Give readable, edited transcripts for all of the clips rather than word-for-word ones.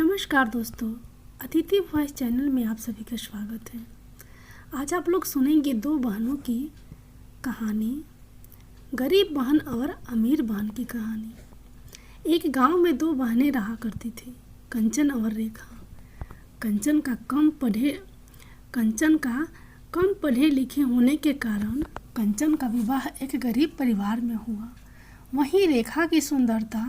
नमस्कार दोस्तों, अतिथि वॉइस चैनल में आप सभी का स्वागत है। आज आप लोग सुनेंगे दो बहनों की कहानी, गरीब बहन और अमीर बहन की कहानी। एक गांव में दो बहनें रहा करती थी, कंचन और रेखा। कंचन का कम पढ़े लिखे होने के कारण कंचन का विवाह एक गरीब परिवार में हुआ। वहीं रेखा की सुंदरता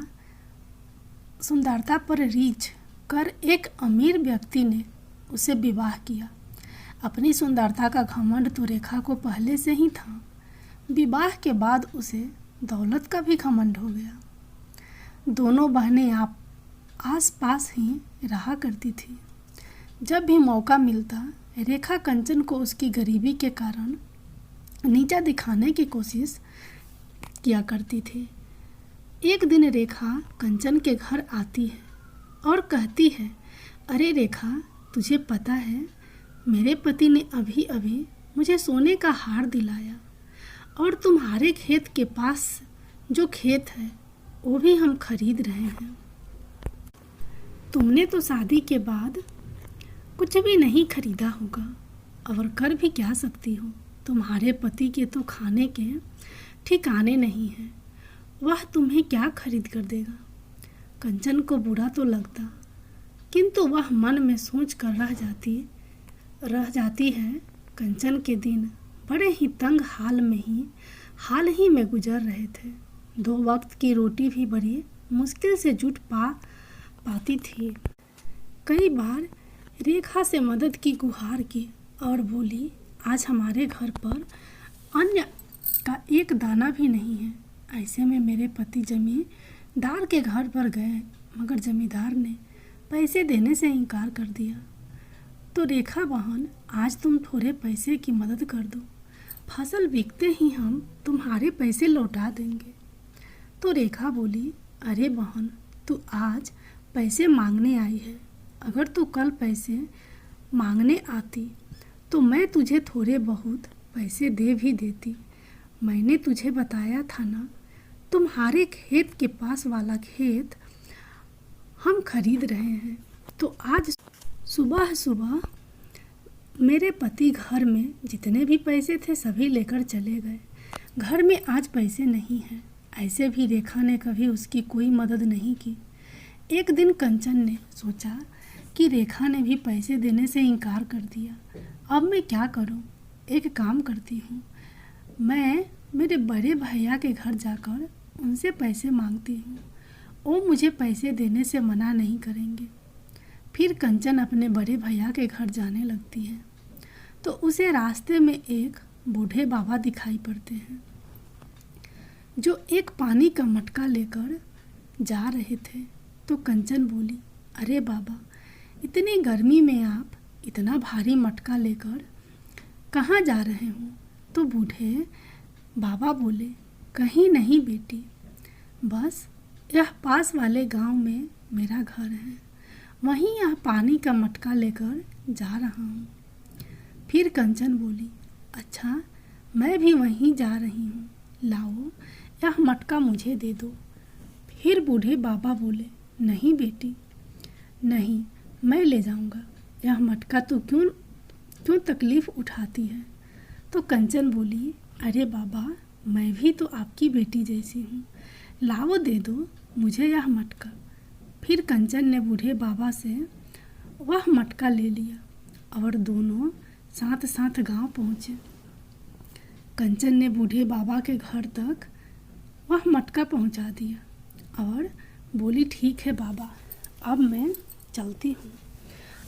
पर रीझ कर एक अमीर व्यक्ति ने उसे विवाह किया। अपनी सुंदरता का घमंड तो रेखा को पहले से ही था। विवाह के बाद उसे दौलत का भी घमंड हो गया। दोनों बहनें आस पास ही रहा करती थी। जब भी मौका मिलता रेखा कंचन को उसकी गरीबी के कारण नीचा दिखाने की कोशिश किया करती थी। एक दिन रेखा कंचन के घर आती है और कहती है, अरे रेखा, तुझे पता है मेरे पति ने अभी अभी मुझे सोने का हार दिलाया और तुम्हारे खेत के पास जो खेत है वो भी हम खरीद रहे हैं। तुमने तो शादी के बाद कुछ भी नहीं खरीदा होगा और कर भी क्या सकती हो। तुम्हारे पति के तो खाने के ठिकाने नहीं हैं, वह तुम्हें क्या खरीद कर देगा। कंचन को बुरा तो लगता, किंतु वह मन में सोच कर रह जाती है। कंचन के दिन बड़े ही तंग हाल ही में गुजर रहे थे। 2 वक्त की रोटी भी बड़ी मुश्किल से जुट पाती थी। कई बार रेखा से मदद की गुहार की और बोली, आज हमारे घर पर अन्न का एक दाना भी नहीं है। ऐसे में मेरे पति जमींदार के घर पर गए, मगर जमींदार ने पैसे देने से इनकार कर दिया। तो रेखा बहन, आज तुम थोड़े पैसे की मदद कर दो, फसल बिकते ही हम तुम्हारे पैसे लौटा देंगे। तो रेखा बोली, अरे बहन, तू आज पैसे मांगने आई है। अगर तू कल पैसे मांगने आती तो मैं तुझे थोड़े बहुत पैसे दे भी देती। मैंने तुझे बताया था ना, तुम्हारे खेत के पास वाला खेत हम खरीद रहे हैं। तो आज सुबह सुबह मेरे पति घर में जितने भी पैसे थे सभी लेकर चले गए। घर में आज पैसे नहीं हैं। ऐसे भी रेखा ने कभी उसकी कोई मदद नहीं की। एक दिन कंचन ने सोचा कि रेखा ने भी पैसे देने से इनकार कर दिया। अब मैं क्या करूं? एक काम करती हूं, मैं मेरे बड़े भैया के घर जाकर उनसे पैसे मांगती हूँ। वो मुझे पैसे देने से मना नहीं करेंगे। फिर कंचन अपने बड़े भैया के घर जाने लगती है तो उसे रास्ते में एक बूढ़े बाबा दिखाई पड़ते हैं जो एक पानी का मटका लेकर जा रहे थे। तो कंचन बोली, अरे बाबा, इतनी गर्मी में आप इतना भारी मटका लेकर कहाँ जा रहे हो? तो बूढ़े बाबा बोले, कहीं नहीं बेटी, बस यह पास वाले गांव में मेरा घर है, वहीं यह पानी का मटका लेकर जा रहा हूँ। फिर कंचन बोली, अच्छा, मैं भी वहीं जा रही हूँ, लाओ यह मटका मुझे दे दो। फिर बूढ़े बाबा बोले, नहीं बेटी, नहीं, मैं ले जाऊँगा, यह मटका तो क्यों तकलीफ़ उठाती है। तो कंचन बोली, अरे बाबा, मैं भी तो आपकी बेटी जैसी हूँ, लाओ दे दो मुझे यह मटका। फिर कंचन ने बूढ़े बाबा से वह मटका ले लिया और दोनों साथ साथ गांव पहुँचे। कंचन ने बूढ़े बाबा के घर तक वह मटका पहुँचा दिया और बोली, ठीक है बाबा, अब मैं चलती हूँ।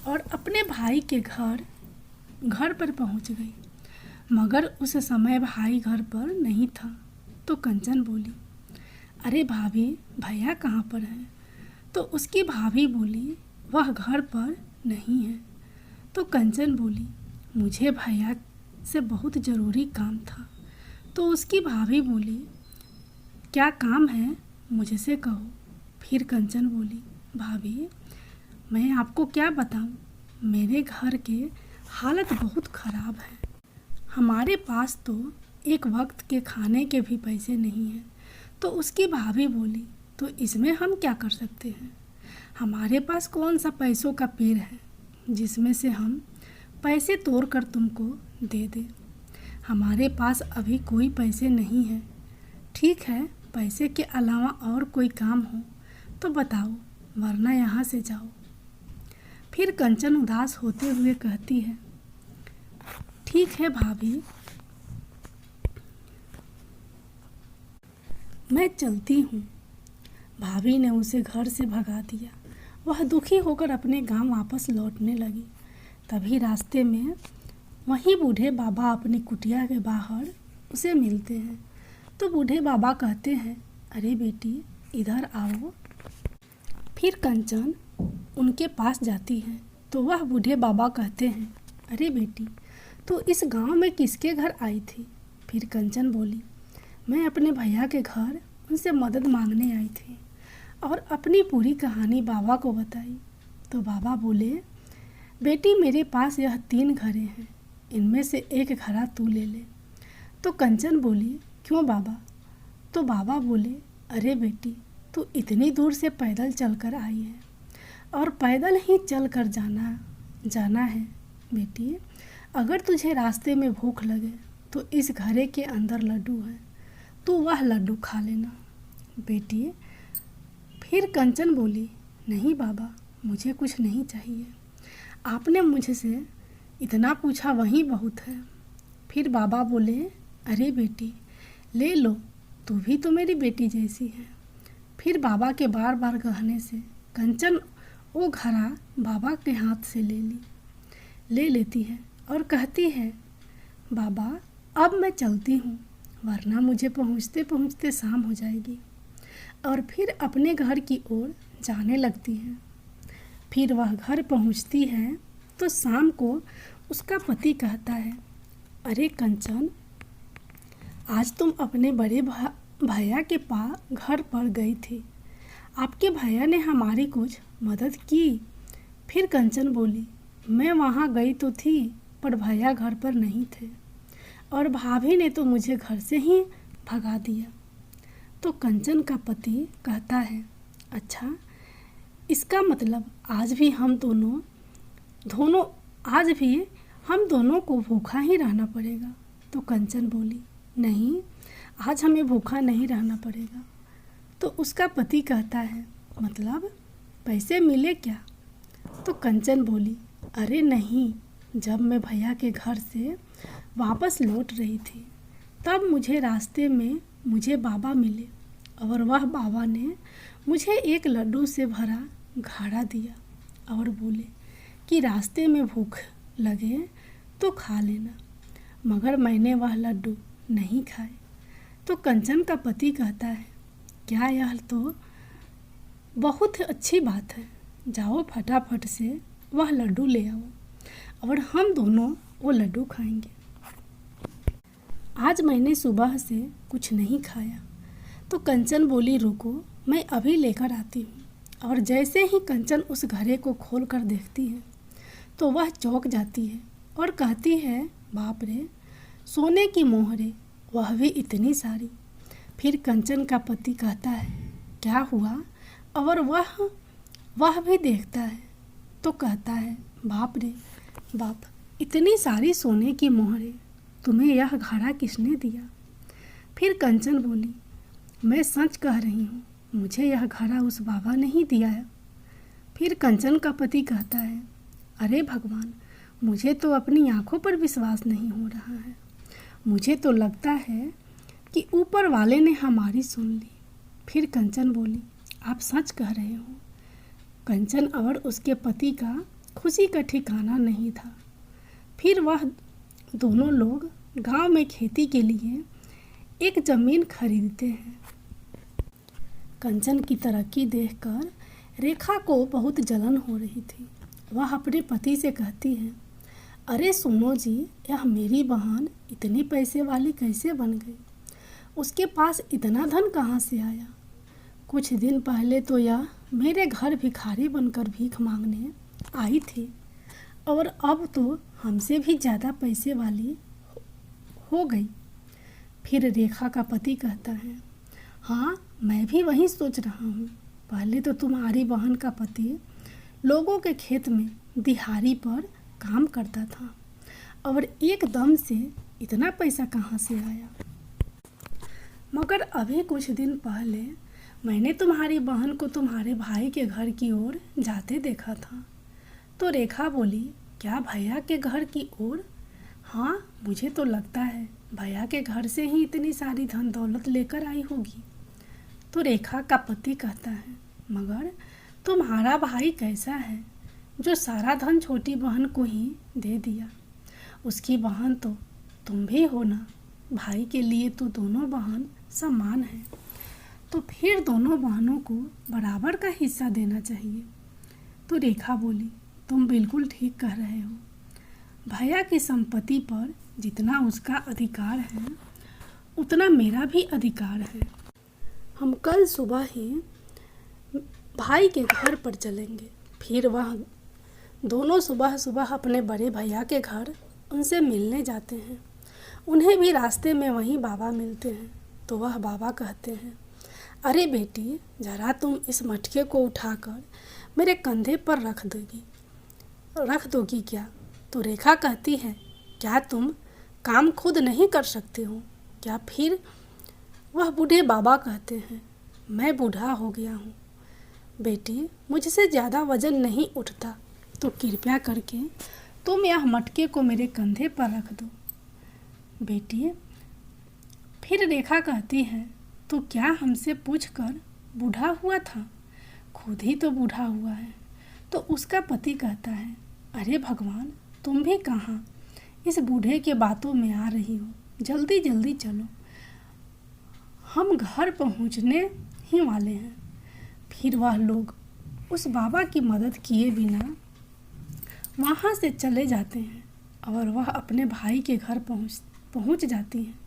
और अपने भाई के घर पर पहुँच गई, मगर उस समय भाई घर पर नहीं था। तो कंचन बोली, अरे भाभी, भैया कहाँ पर है? तो उसकी भाभी बोली, वह घर पर नहीं है। तो कंचन बोली, मुझे भैया से बहुत ज़रूरी काम था। तो उसकी भाभी बोली, क्या काम है, मुझसे कहो। फिर कंचन बोली, भाभी, मैं आपको क्या बताऊं, मेरे घर के हालत बहुत ख़राब है। हमारे पास तो एक वक्त के खाने के भी पैसे नहीं हैं। तो उसकी भाभी बोली, तो इसमें हम क्या कर सकते हैं? हमारे पास कौन सा पैसों का पेड़ है जिसमें से हम पैसे तोड़ कर तुमको दे दें। हमारे पास अभी कोई पैसे नहीं हैं। ठीक है, पैसे के अलावा और कोई काम हो तो बताओ, वरना यहाँ से जाओ। फिर कंचन उदास होते हुए कहती है, ठीक है भाभी, मैं चलती हूँ। भाभी ने उसे घर से भगा दिया। वह दुखी होकर अपने गांव वापस लौटने लगी। तभी रास्ते में वहीं बूढ़े बाबा अपनी कुटिया के बाहर उसे मिलते हैं। तो बूढ़े बाबा कहते हैं, अरे बेटी, इधर आओ। फिर कंचन उनके पास जाती है तो वह बूढ़े बाबा कहते हैं, अरे बेटी, तो इस गांव में किसके घर आई थी? फिर कंचन बोली, मैं अपने भैया के घर उनसे मदद मांगने आई थी और अपनी पूरी कहानी बाबा को बताई। तो बाबा बोले, बेटी, मेरे पास यह 3 घरें हैं, इनमें से एक घड़ा तू ले ले। तो कंचन बोली, क्यों बाबा? तो बाबा बोले, अरे बेटी, तू इतनी दूर से पैदल चलकर आई है और पैदल ही चल कर जाना है। बेटी, अगर तुझे रास्ते में भूख लगे तो इस घड़े के अंदर लड्डू है, तू वह लड्डू खा लेना। बेटी, फिर कंचन बोली, नहीं बाबा, मुझे कुछ नहीं चाहिए। आपने मुझसे इतना पूछा वही बहुत है। फिर बाबा बोले, अरे बेटी, ले लो, तू भी तो मेरी बेटी जैसी है। फिर बाबा के बार बार कहने से कंचन वो घड़ा बाबा के हाथ से ले लेती है और कहती है, बाबा, अब मैं चलती हूँ, वरना मुझे पहुँचते पहुँचते शाम हो जाएगी। और फिर अपने घर की ओर जाने लगती है। फिर वह घर पहुँचती है तो शाम को उसका पति कहता है, अरे कंचन, आज तुम अपने बड़े भैया के पास घर पर गई थी। आपके भैया ने हमारी कुछ मदद की? फिर कंचन बोली, मैं वहाँ गई तो थी, पर भैया घर पर नहीं थे और भाभी ने तो मुझे घर से ही भगा दिया। तो कंचन का पति कहता है, अच्छा, इसका मतलब आज भी हम दोनों को भूखा ही रहना पड़ेगा। तो कंचन बोली, नहीं, आज हमें भूखा नहीं रहना पड़ेगा। तो उसका पति कहता है, मतलब पैसे मिले क्या? तो कंचन बोली, अरे नहीं, जब मैं भैया के घर से वापस लौट रही थी तब मुझे रास्ते में बाबा मिले और वह बाबा ने मुझे एक लड्डू से भरा घड़ा दिया और बोले कि रास्ते में भूख लगे तो खा लेना, मगर मैंने वह लड्डू नहीं खाए। तो कंचन का पति कहता है, क्या यह तो बहुत अच्छी बात है, जाओ फटाफट से वह लड्डू ले आओ और हम दोनों वो लड्डू खाएंगे। आज मैंने सुबह से कुछ नहीं खाया। तो कंचन बोली, रुको, मैं अभी लेकर आती हूँ। और जैसे ही कंचन उस घड़े को खोल कर देखती है तो वह चौंक जाती है और कहती है, बाप रे, सोने की मोहरे, वह भी इतनी सारी। फिर कंचन का पति कहता है, क्या हुआ? और वह भी देखता है तो कहता है, बाप रे बाप, इतनी सारी सोने की मोहरे, तुम्हें यह घड़ा किसने दिया? फिर कंचन बोली, मैं सच कह रही हूँ, मुझे यह घड़ा उस बाबा ने ही दिया है। फिर कंचन का पति कहता है, अरे भगवान, मुझे तो अपनी आंखों पर विश्वास नहीं हो रहा है। मुझे तो लगता है कि ऊपर वाले ने हमारी सुन ली। फिर कंचन बोली, आप सच कह रहे हो। कंचन और उसके पति का खुशी का ठिकाना नहीं था। फिर वह दोनों लोग गांव में खेती के लिए एक ज़मीन खरीदते हैं। कंचन की तरक्की देखकर रेखा को बहुत जलन हो रही थी। वह अपने पति से कहती है, अरे सुनो जी, यह मेरी बहन इतनी पैसे वाली कैसे बन गई? उसके पास इतना धन कहाँ से आया? कुछ दिन पहले तो यह मेरे घर भिखारी बनकर भीख मांगने आई थी और अब तो हमसे भी ज़्यादा पैसे वाली हो गई। फिर रेखा का पति कहता है, हाँ, मैं भी वही सोच रहा हूँ, पहले तो तुम्हारी बहन का पति लोगों के खेत में दिहाड़ी पर काम करता था और एकदम से इतना पैसा कहाँ से आया। मगर अभी कुछ दिन पहले मैंने तुम्हारी बहन को तुम्हारे भाई के घर की ओर जाते देखा था। तो रेखा बोली, क्या भैया के घर की ओर? हाँ, मुझे तो लगता है भैया के घर से ही इतनी सारी धन दौलत लेकर आई होगी। तो रेखा का पति कहता है, मगर तुम्हारा भाई कैसा है जो सारा धन छोटी बहन को ही दे दिया? उसकी बहन तो तुम भी हो ना, भाई के लिए तो दोनों बहन समान है, तो फिर दोनों बहनों को बराबर का हिस्सा देना चाहिए। तो रेखा बोली, तुम बिल्कुल ठीक कह रहे हो। भैया की संपत्ति पर जितना उसका अधिकार है उतना मेरा भी अधिकार है। हम कल सुबह ही भाई के घर पर चलेंगे। फिर वह दोनों सुबह सुबह अपने बड़े भैया के घर उनसे मिलने जाते हैं। उन्हें भी रास्ते में वहीं बाबा मिलते हैं। तो वह बाबा कहते हैं, अरे बेटी, ज़रा तुम इस मटके को उठाकर मेरे कंधे पर रख दोगी क्या? तो रेखा कहती है, क्या तुम काम खुद नहीं कर सकते हो क्या? फिर वह बूढ़े बाबा कहते हैं, मैं बूढ़ा हो गया हूँ बेटी, मुझसे ज़्यादा वज़न नहीं उठता, तो कृपया करके तुम यह मटके को मेरे कंधे पर रख दो बेटी। फिर रेखा कहती है, तो क्या हमसे पूछकर बूढ़ा हुआ था? खुद ही तो बूढ़ा हुआ है। तो उसका पति कहता है, अरे भगवान, तुम भी कहाँ इस बूढ़े के बातों में आ रही हो? जल्दी जल्दी चलो, हम घर पहुँचने ही वाले हैं। फिर वह लोग उस बाबा की मदद किए बिना वहाँ से चले जाते हैं और वह अपने भाई के घर पहुँच जाती हैं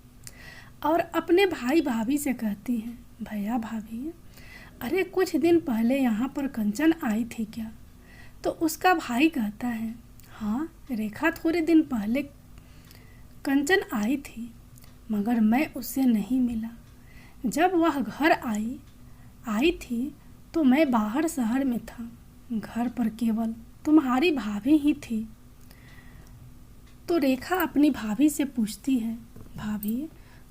और अपने भाई भाभी से कहती हैं, भैया भाभी, अरे कुछ दिन पहले यहाँ पर कंचन आई थी क्या? तो उसका भाई कहता है, हाँ रेखा थोड़े दिन पहले कंचन आई थी, मगर मैं उससे नहीं मिला। जब वह घर आई थी तो मैं बाहर शहर में था, घर पर केवल तुम्हारी भाभी ही थी। तो रेखा अपनी भाभी से पूछती है, भाभी,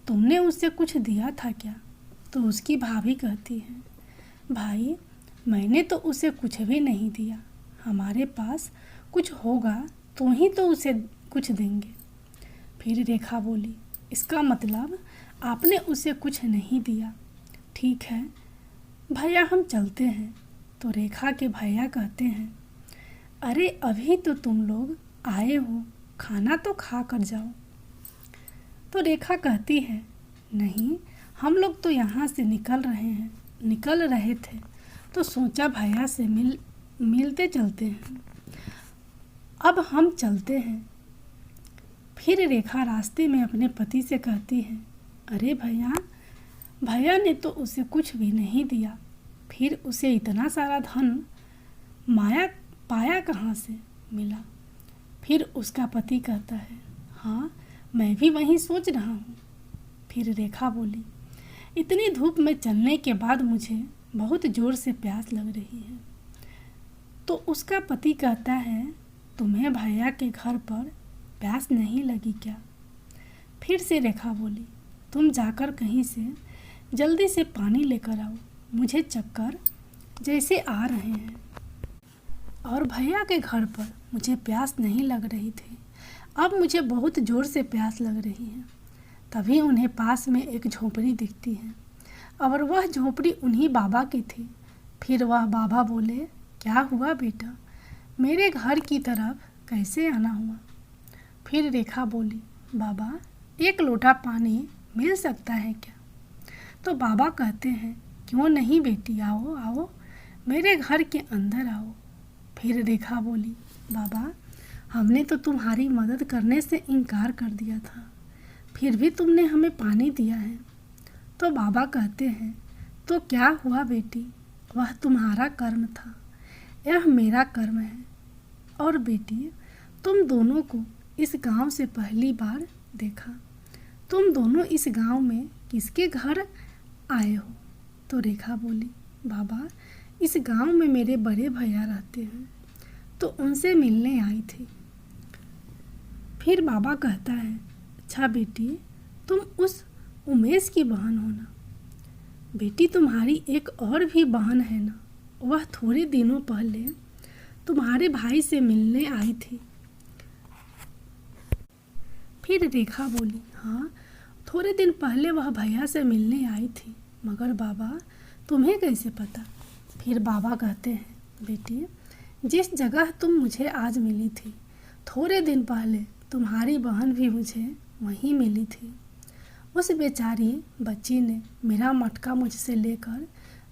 तुमने उससे कुछ दिया था क्या? तो उसकी भाभी कहती है, भाई, मैंने तो उसे कुछ भी नहीं दिया, हमारे पास कुछ होगा तो ही तो उसे कुछ देंगे। फिर रेखा बोली, इसका मतलब आपने उसे कुछ नहीं दिया। ठीक है भैया, हम चलते हैं। तो रेखा के भैया कहते हैं, अरे अभी तो तुम लोग आए हो, खाना तो खा कर जाओ। तो रेखा कहती है, नहीं, हम लोग तो यहाँ से निकल रहे थे, तो सोचा भैया से मिलते चलते हैं। अब हम चलते हैं। फिर रेखा रास्ते में अपने पति से कहती है, अरे भैया ने तो उसे कुछ भी नहीं दिया, फिर उसे इतना सारा धन माया पाया कहाँ से मिला? फिर उसका पति कहता है, हाँ मैं भी वही सोच रहा हूँ। फिर रेखा बोली, इतनी धूप में चलने के बाद मुझे बहुत ज़ोर से प्यास लग रही है। तो उसका पति कहता है, तुम्हें भैया के घर पर प्यास नहीं लगी क्या? फिर से रेखा बोली, तुम जाकर कहीं से जल्दी से पानी लेकर आओ, मुझे चक्कर जैसे आ रहे हैं और भैया के घर पर मुझे प्यास नहीं लग रही थी, अब मुझे बहुत ज़ोर से प्यास लग रही है। तभी उन्हें पास में एक झोपड़ी दिखती है और वह झोपड़ी उन्हीं बाबा की थी। फिर वह बाबा बोले, क्या हुआ बेटा, मेरे घर की तरफ कैसे आना हुआ? फिर रेखा बोली, बाबा, एक लोटा पानी मिल सकता है क्या? तो बाबा कहते हैं, क्यों नहीं बेटी, आओ आओ, मेरे घर के अंदर आओ। फिर रेखा बोली, बाबा, हमने तो तुम्हारी मदद करने से इनकार कर दिया था, फिर भी तुमने हमें पानी दिया है। तो बाबा कहते हैं, तो क्या हुआ बेटी, वह तुम्हारा कर्म था, यह मेरा कर्म है। और बेटी, तुम दोनों को इस गांव से पहली बार देखा, तुम दोनों इस गांव में किसके घर आए हो? तो रेखा बोली, बाबा, इस गांव में मेरे बड़े भैया रहते हैं, तो उनसे मिलने आई थी। फिर बाबा कहता है, अच्छा बेटी, तुम उस उमेश की बहन हो ना? बेटी, तुम्हारी एक और भी बहन है ना? वह थोड़े दिनों पहले तुम्हारे भाई से मिलने आई थी। फिर रेखा बोली, हाँ, थोड़े दिन पहले वह भैया से मिलने आई थी, मगर बाबा तुम्हें कैसे पता? फिर बाबा कहते हैं, बेटी, जिस जगह तुम मुझे आज मिली थी, थोड़े दिन पहले तुम्हारी बहन भी मुझे वहीं मिली थी। उस बेचारी बच्ची ने मेरा मटका मुझसे लेकर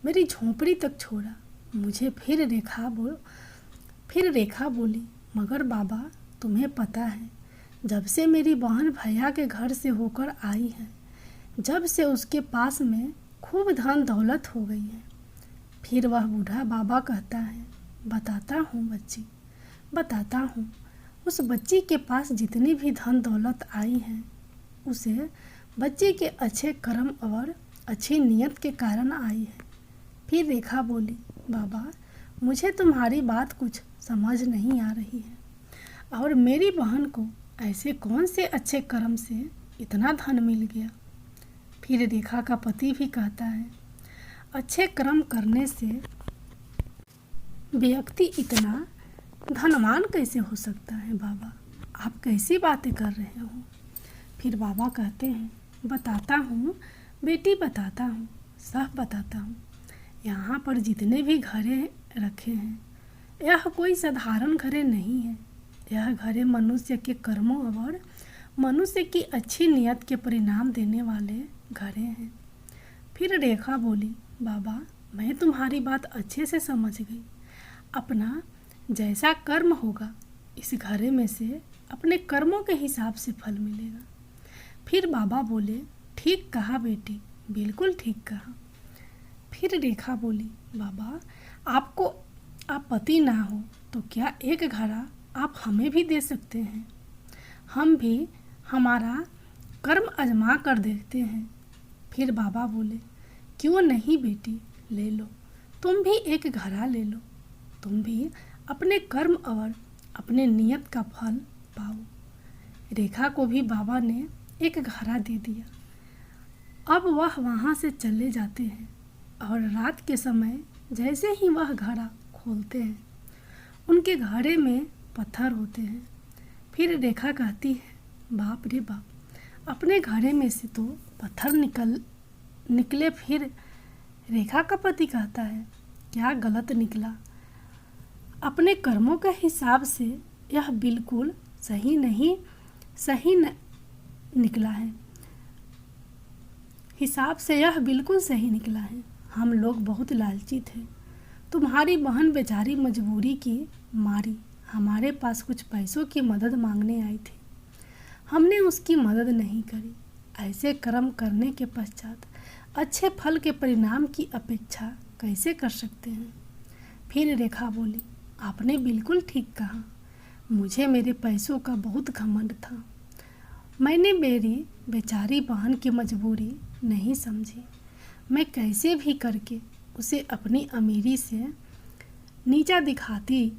मेरी झोंपड़ी तक छोड़ा। मुझे फिर रेखा बोली, मगर बाबा तुम्हें पता है, जब से मेरी बहन भैया के घर से होकर आई है, जब से उसके पास में खूब धन दौलत हो गई है। फिर वह बूढ़ा बाबा कहता है, बताता हूँ बच्ची, बताता हूँ। उस बच्ची के पास जितनी भी धन दौलत आई है, उसे बच्चे के अच्छे कर्म और अच्छी नीयत के कारण आई है। फिर रेखा बोली, बाबा मुझे तुम्हारी बात कुछ समझ नहीं आ रही है, और मेरी बहन को ऐसे कौन से अच्छे कर्म से इतना धन मिल गया? फिर रेखा का पति भी कहता है, अच्छे कर्म करने से व्यक्ति इतना धनवान कैसे हो सकता है? बाबा आप कैसी बातें कर रहे हो? फिर बाबा कहते हैं, बताता हूँ बेटी, बताता हूँ, सब बताता हूँ। यहाँ पर जितने भी घरे रखे हैं, यह कोई साधारण घरे नहीं है। यह घरे मनुष्य के कर्मों और मनुष्य की अच्छी नियत के परिणाम देने वाले घरे हैं। फिर रेखा बोली, बाबा मैं तुम्हारी बात अच्छे से समझ गई। अपना जैसा कर्म होगा, इस घरे में से अपने कर्मों के हिसाब से फल मिलेगा। फिर बाबा बोले, ठीक कहा बेटी, बिल्कुल ठीक कहा। फिर रेखा बोली, बाबा आप पति ना हो तो क्या एक घड़ा आप हमें भी दे सकते हैं? हम भी हमारा कर्म आजमा कर देखते हैं। फिर बाबा बोले, क्यों नहीं बेटी, ले लो, तुम भी एक घड़ा ले लो, तुम भी अपने कर्म और अपने नियत का फल पाओ। रेखा को भी बाबा ने एक घड़ा दे दिया। अब वह वहाँ से चले जाते हैं और रात के समय जैसे ही वह घड़ा खोलते हैं, उनके घड़े में पत्थर होते हैं। फिर रेखा कहती है, बाप रे बाप, अपने घड़े में से तो पत्थर निकले। फिर रेखा का पति कहता है, क्या गलत निकला? अपने कर्मों के हिसाब से यह बिल्कुल सही निकला है। हिसाब से यह बिल्कुल सही निकला है। हम लोग बहुत लालची थे। तुम्हारी बहन बेचारी मजबूरी की मारी हमारे पास कुछ पैसों की मदद मांगने आई थी। हमने उसकी मदद नहीं करी। ऐसे कर्म करने के पश्चात अच्छे फल के परिणाम की अपेक्षा कैसे कर सकते हैं? फिर रेखा बोली, आपने बिल्कुल ठीक कहा। मुझे मेरे पैसों का बहुत घमंड था। मैंने मेरी बेचारी बहन की मजबूरी नहीं समझी। मैं कैसे भी करके उसे अपनी अमीरी से नीचा दिखाती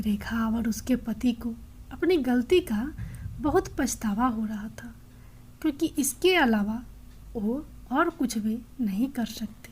रेखा और उसके पति को अपनी गलती का बहुत पछतावा हो रहा था, क्योंकि इसके अलावा वो और कुछ भी नहीं कर सकते।